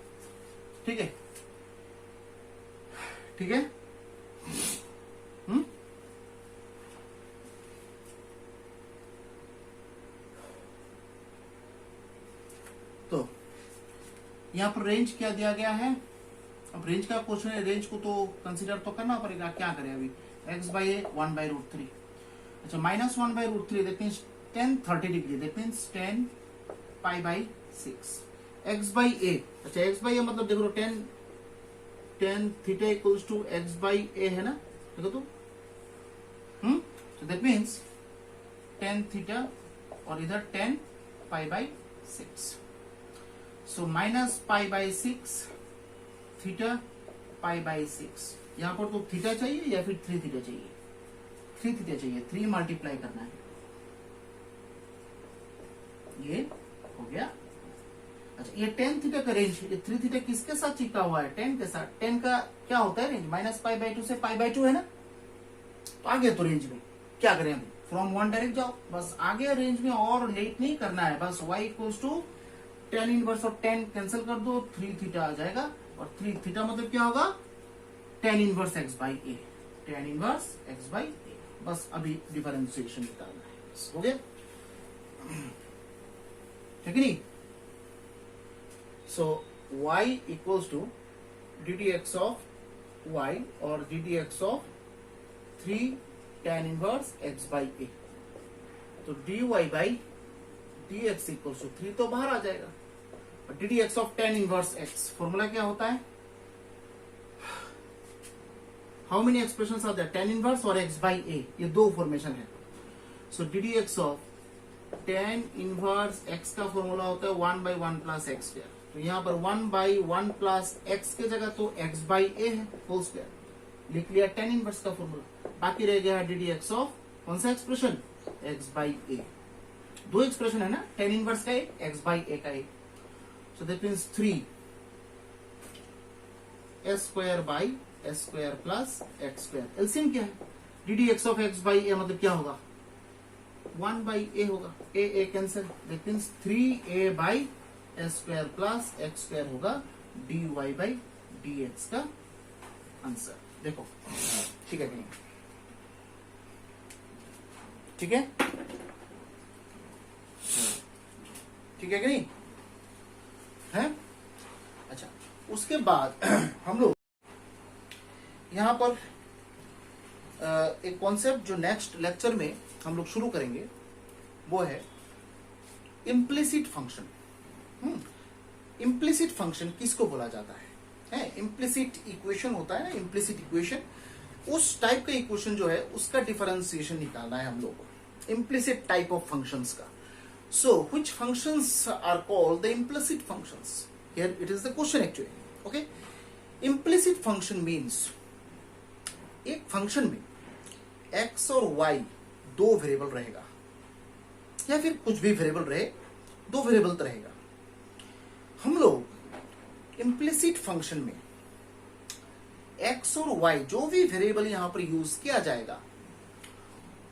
ठीक है, ठीक है। तो यहां पर रेंज क्या दिया गया है? अब रेंज का क्वेश्चन है, रेंज को तो कंसीडर तो करना पड़ेगा। क्या करें अभी? x by a 1/√3। अच्छा, -1/√3 that means tan 30 degree, that means tan π/6। x by a, अच्छा x बाई ए मतलब देखो tan theta equals to x by a है ना, देखो तो। so that means tan theta और इधर tan π/6। so -π/6 theta π/6। यहां पर तो थीटा चाहिए या फिर 3 थीटा चाहिए? 3 थीटा चाहिए, 3 मल्टीप्लाई करना है। ये हो गया। अच्छा, ये tan थीटा का रेंज, ये 3 थीटा किसके साथ चिपका हुआ है? tan के साथ। tan का क्या होता है रेंज? -π/2 से π/2 है ना। तो आगे तो रेंज में क्या करें अभी? फ्रॉम 1 डायरेक्ट जाओ, बस आगे रेंज में और लेट नहीं करना है। बस y equals to tan inverse और tan कैंसिल कर दो, 3 थीटा आ जाएगा। और 3 थीटा मतलब क्या होगा? tan inverse x by a, tan inverse x by a. बस अभी डिफरेंशिएशन निकालना है, बस हो गया, ठीक है नहीं। So y equals to ddx of y और ddx of 3 tan inverse x by a. तो dy by dx equals to 3 तो बाहर आ जाएगा। और ddx of tan inverse x, formula क्या होता है? How many expressions are there? tan inverse और x बाई ए, ये दो फॉर्मेशन है। So ddx of tan inverse x का फॉर्मूला होता है 1/1 प्लस एक्स स्क्वायर। तो यहाँ पर 1/1 प्लस एक्स की जगह तो x बाई ए है होल स्क्वायर, लिख लिया tan इनवर्स का फॉर्मूला। बाकी रह गया ddx ऑफ कौन सा एक्सप्रेशन? x बाई ए। दो एक्सप्रेशन है ना, tan इनवर्स का एक, x बाई ए का एक। So that means 3 s square by s square plus x square. LCM क्या है? ddx of x by a मतलब क्या होगा? 1 बाई ए होगा, a cancel, that means 3a by s square plus x square होगा dy by dx का answer. देखो ठीक है कि नहीं? ठीक है, ठीक है कि नहीं है? अच्छा, उसके बाद हम लोग यहां पर एक कॉन्सेप्ट जो नेक्स्ट लेक्चर में हम लोग शुरू करेंगे वो है इम्प्लिसिट फंक्शन। इम्प्लिसिट फंक्शन किसको बोला जाता है? इम्प्लिसिट इक्वेशन होता है ना, इम्प्लिसिट इक्वेशन, उस टाइप का इक्वेशन जो है उसका डिफरेंशिएशन निकालना है हम लोग को, इम्प्लिसिट टाइप ऑफ फंक्शंस का। So, which functions are called the implicit functions? Here it is the question actually. Okay? Implicit function means एक फंक्शन में x और y दो वेरिएबल रहेगा, या फिर कुछ भी वेरिएबल रहे, दो वेरिएबल तो रहेगा। हम लोग इम्प्लिसिट फंक्शन में x और y जो भी वेरिएबल यहां पर यूज किया जाएगा,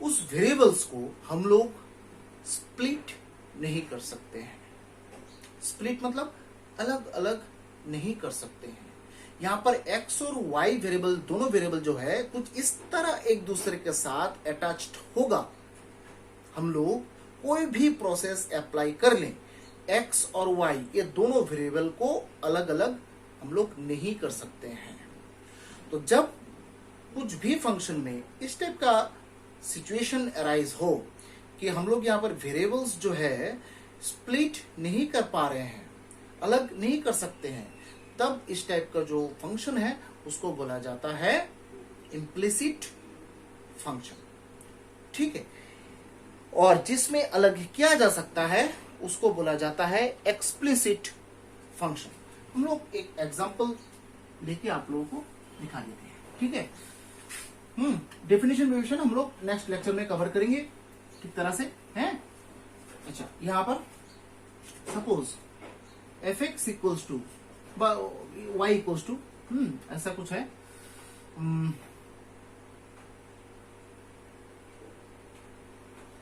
उस वेरिएबल्स को हम लोग स्प्लिट नहीं कर सकते हैं। स्प्लिट मतलब अलग अलग नहीं कर सकते हैं। यहां पर x और y वेरिएबल, दोनों वेरिएबल जो है कुछ इस तरह एक दूसरे के साथ अटैच्ड होगा, हम लोग कोई भी प्रोसेस अप्लाई कर लें, x और y ये दोनों वेरिएबल को अलग अलग हम लोग नहीं कर सकते हैं। तो जब कुछ भी फंक्शन में इस टाइप का सिचुएशन अराइज हो कि हम लोग यहाँ पर वेरिएबल्स जो है स्प्लिट नहीं कर पा रहे हैं, अलग नहीं कर सकते हैं, तब इस टाइप का जो फंक्शन है उसको बोला जाता है इम्प्लिसिट फंक्शन। ठीक है, और जिसमें अलग किया जा सकता है उसको बोला जाता है एक्सप्लिसिट फंक्शन। हम लोग एक एग्जांपल लेके आप लोगों को दिखा देते हैं। ठीक है, डेफिनेशन रिविजन हम लोग नेक्स्ट लेक्चर में कवर करेंगे किस तरह से है। अच्छा, यहां पर suppose fx equals to y equals to ऐसा कुछ है,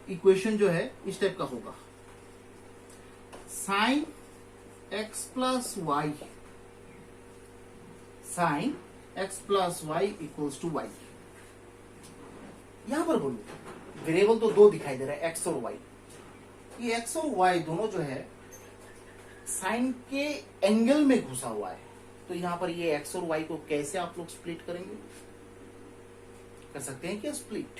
इक्वेशन जो है इस टाइप का होगा, sine x plus y sine x plus y equals to y. यहां पर बोलो वेरिएबल तो दो दिखाई दे रहा है, एक्स और वाई। ये एक्स और वाई दोनों जो है साइन के एंगल में घुसा हुआ है। तो यहां पर ये एक्स और वाई को कैसे आप लोग स्प्लिट करेंगे? कर सकते हैं क्या स्प्लिट?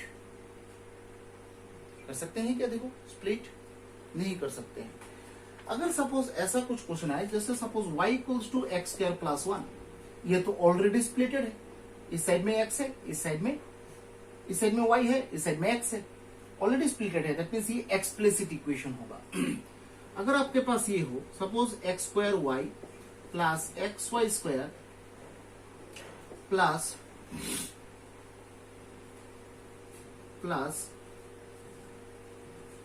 कर सकते हैं क्या? देखो स्प्लिट नहीं कर सकते हैं। अगर सपोज ऐसा कुछ क्वेश्चन आए, जैसे suppose y equals to x square plus 1, ये तो ऑलरेडी स्प्लिटेड है। इस साइड में x है, इस साइड में y है, इस साइड में x है, ऑलरेडी स्प्लिटेड है। दैट मींस ये एक्सप्लिसिट इक्वेशन होगा। अगर आपके पास ये हो suppose x square y plus x y square plus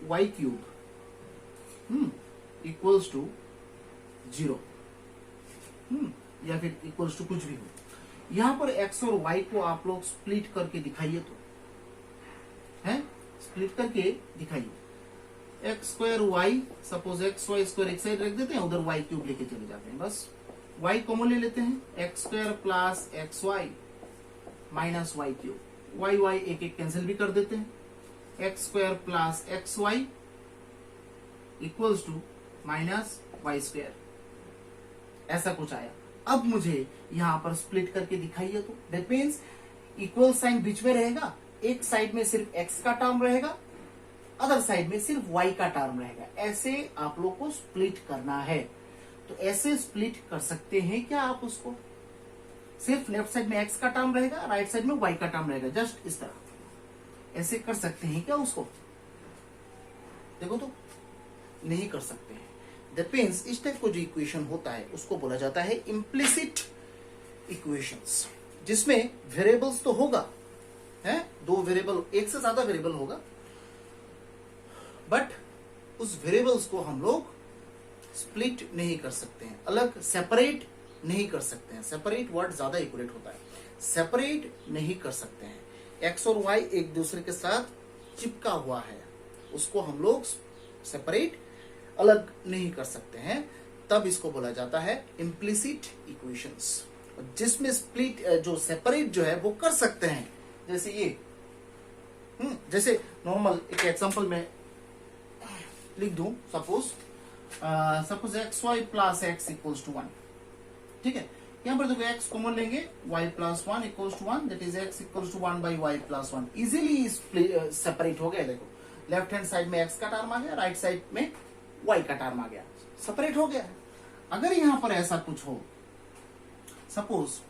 y cube equals to 0, या फिर इक्वल्स टू कुछ भी हो। यहां पर x और y को आप लोग स्प्लिट करके दिखाइए, तो है स्प्लिट करके दिखाइए। X square y, suppose x y square एक साइड रख देते हैं, उधर वाई क्यूब लेके चले जाते हैं। बस y कॉमन ले लेते हैं, x square plus x y minus y cube. Y y एक एक कैंसिल भी कर देते हैं। X square plus x y equals to minus y square. ऐसा कुछ आया। अब मुझे यहां पर स्प्लिट करके दिखाइए, तो दैट मीन्स इक्वल साइन बीच में रहेगा, एक साइड में सिर्फ x का टर्म रहेगा, अदर साइड में सिर्फ y का टर्म रहेगा। ऐसे आप लोग को स्प्लिट करना है। तो ऐसे स्प्लिट कर सकते हैं क्या आप उसको? सिर्फ लेफ्ट साइड में x का टर्म रहेगा, राइट साइड में y का टर्म रहेगा, जस्ट इस तरह। ऐसे कर सकते हैं क्या उसको? देखो तो नहीं कर सकते हैं। दैट मीन्स इस टाइप को जो इक्वेशन होता है उसको बोला जाता है इम्प्लिसिट इक्वेशंस, जिसमें वेरिएबल्स तो होगा, है दो वेरिएबल, एक से ज्यादा वेरिएबल होगा, बट उस वेरिएबल्स को हम लोग स्प्लिट नहीं कर सकते हैं, अलग सेपरेट नहीं कर सकते हैं। सेपरेट वर्ड ज्यादा एक्यूरेट होता है। सेपरेट नहीं कर सकते हैं। एक्स और वाई एक दूसरे के साथ चिपका हुआ है, उसको हम लोग सेपरेट अलग नहीं कर सकते हैं, तब इसको बोला जाता है इम्प्लिसिट इक्वेशंस। जिसमें स्प्लिट जो सेपरेट जो है वो कर सकते हैं, जैसे ये जैसे नॉर्मल एक एग्जांपल में लिख दूं, suppose x y plus x equals to 1। ठीक है, यहां पर देखो x कॉमन लेंगे, y plus 1 equals to 1, that is x equals to 1 by y plus 1। Easily separate हो गया। देखो लेफ्ट हैंड साइड में x का टर्म आ गया, राइट साइड में y का टर्म आ गया, सेपरेट हो गया। अगर यहां पर ऐसा कुछ हो, सपोज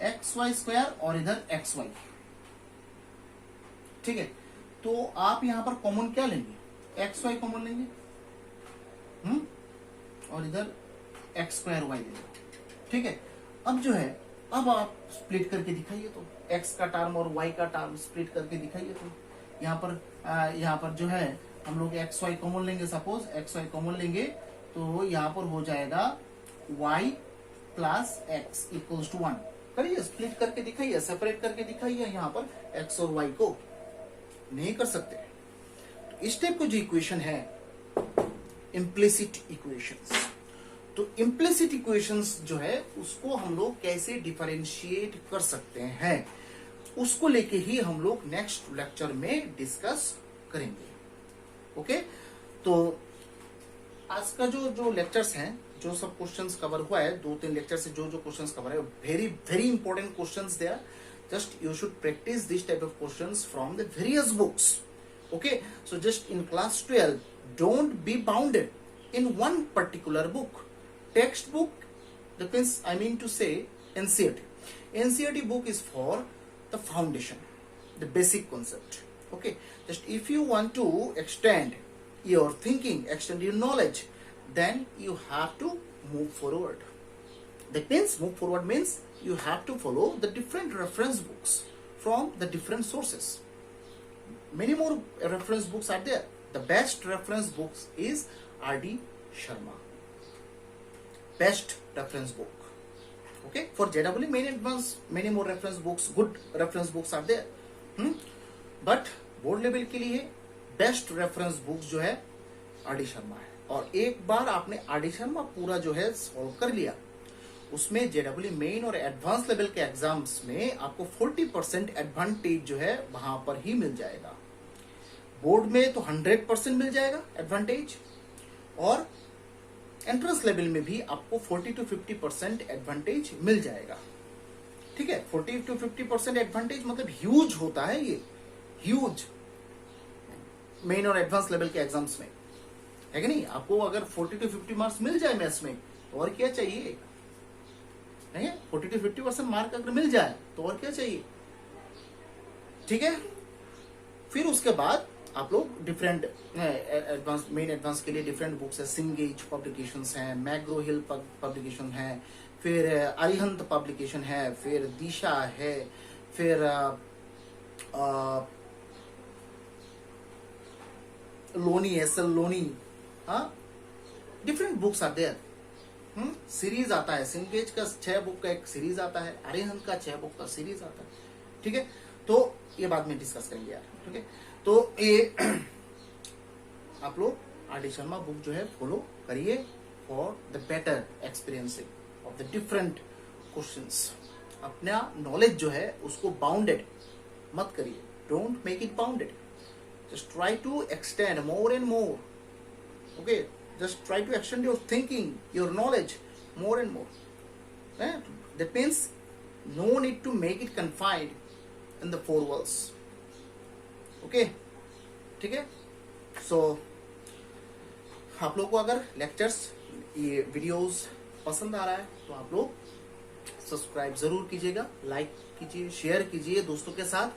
एक्स वाई स्क्वायर और इधर एक्स वाई, ठीक है, तो आप यहां पर कॉमन क्या लेंगे? एक्स वाई कॉमन लेंगे, और इधर एक्स स्क्वायर वाई लेंगे। ठीक है, अब जो है, अब आप स्प्लिट करके दिखाइए, तो x का टर्म और y का टर्म स्प्लिट करके दिखाइए। तो यहाँ पर जो है हम लोग एक्स वाई कॉमन लेंगे, सपोज एक्स वाई कॉमन लेंगे, तो यहाँ पर हो जाएगा y plus x equals to 1। करिए, स्प्लिट करके दिखाइए, सेपरेट करके दिखाइए। यहाँ पर x और y को नहीं कर सकते। तो इस टाइप को जो इक्वेशन है इम्प्लिसिट इक्वेशंस। तो इम्प्लिसिट इक्वेशंस जो है उसको हम लोग कैसे डिफरेंशिएट कर सकते हैं, उसको लेके ही हम लोग नेक्स्ट लेक्चर में डिस्कस करेंगे। ओके, तो आज का जो लेक्चर्स हैं, जो सब क्वेश्चंस कवर हुआ है, 2-3 लेक्चर से जो क्वेश्चंस कवर है, very very important questions they are. Just you should practice this type of questions from the various books. Okay, so just in class 12 don't be bounded in one particular book, textbook, that means I mean to say NCERT. NCERT book is for the foundation, the basic concept. Okay, just if you want to extend your thinking, extend your knowledge, then you have to move forward. That means move forward means you have to follow the different reference books from the different sources. Many more reference books are there. The best reference books is R.D. Sharma. Best reference book. Okay, for JEE main advance many more reference books, good reference books are there. But board level के लिए best reference book जो है R D Sharma है। और एक बार आपने R D Sharma पूरा जो है सॉल्व कर लिया, उसमें जेडब्ल्यू मेन और एडवांस लेवल के एग्जाम्स में आपको 40% एडवांटेज जो है वहां पर ही मिल जाएगा। बोर्ड में तो 100% मिल जाएगा एडवांटेज, और एंट्रेंस लेवल में भी आपको 40 to 50% एडवांटेज मिल जाएगा। ठीक है, 40 to 50% एडवांटेज मतलब ह्यूज होता है, ये ह्यूज मेन और एडवांस लेवल के एग्जाम्स में, है कि नहीं। आपको अगर 40 to 50 मार्क्स मिल जाए मैथ्स में तो और क्या चाहिए, नहीं है? 40 to 50% मार्क अगर मिल जाए तो और क्या चाहिए। ठीक है, फिर उसके बाद आप लोग डिफरेंट एडवांस मेन एडवांस के लिए डिफरेंट बुक्स है, सिंगेज पब्लिकेशंस हैं, मैग्रो हिल पब्लिकेशन है, फिर अरिहंत पब्लिकेशन है, फिर दिशा है, फिर लोनी एसएल लोनी, हाँ, different books are there. Series आता है, सिंगेज का 6 बुक का एक सीरीज आता है, अरिहंत का 6 बुक का सीरीज आता है। ठीक है, तो ये बाद में डिस्कस करेंगे यार। ठीक है, तो ये आप लोग आर डी शर्मा बुक जो है फॉलो करिए for the better experiencing of the different questions. अपना नॉलेज जो है उसको बाउंडेड मत करिए, don't make it bounded, just try to extend more and more. Okay, just try to extend your thinking, your knowledge more and more. That means no need to make it confined in the 4 walls. Okay, ठीक है। So आप लोग को अगर lectures, ये videos पसंद आ रहा है तो आप लोग सब्सक्राइब जरूर कीजिएगा, लाइक कीजिए, शेयर कीजिए दोस्तों के साथ,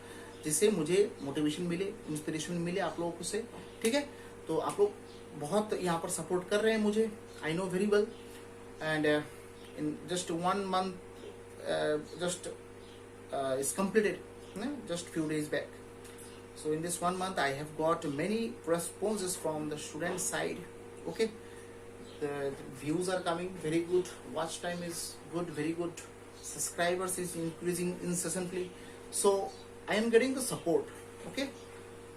जिससे मुझे मोटिवेशन मिले, इंस्पिरेशन मिले आप लोगों से। ठीक है, तो आप लोग बहुत यहाँ पर सपोर्ट कर रहे हैं मुझे, I know very well, and in just 1 month just is completed, just few days back. So in this 1 month I have got many responses from the student side. Okay, the views are coming very good, watch time is good, very good, subscribers is increasing incessantly, so I am getting the support. Okay,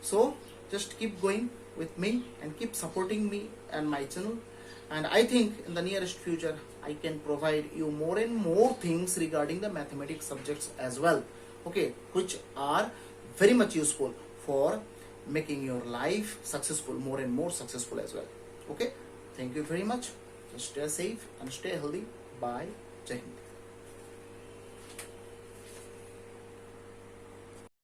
so just keep going with me and keep supporting me and my channel, and I think in the nearest future I can provide you more and more things regarding the mathematics subjects as well, okay, which are very much useful for making your life successful, more and more successful as well. Okay, thank you very much, just stay safe and stay healthy. Bye, Jai Hind.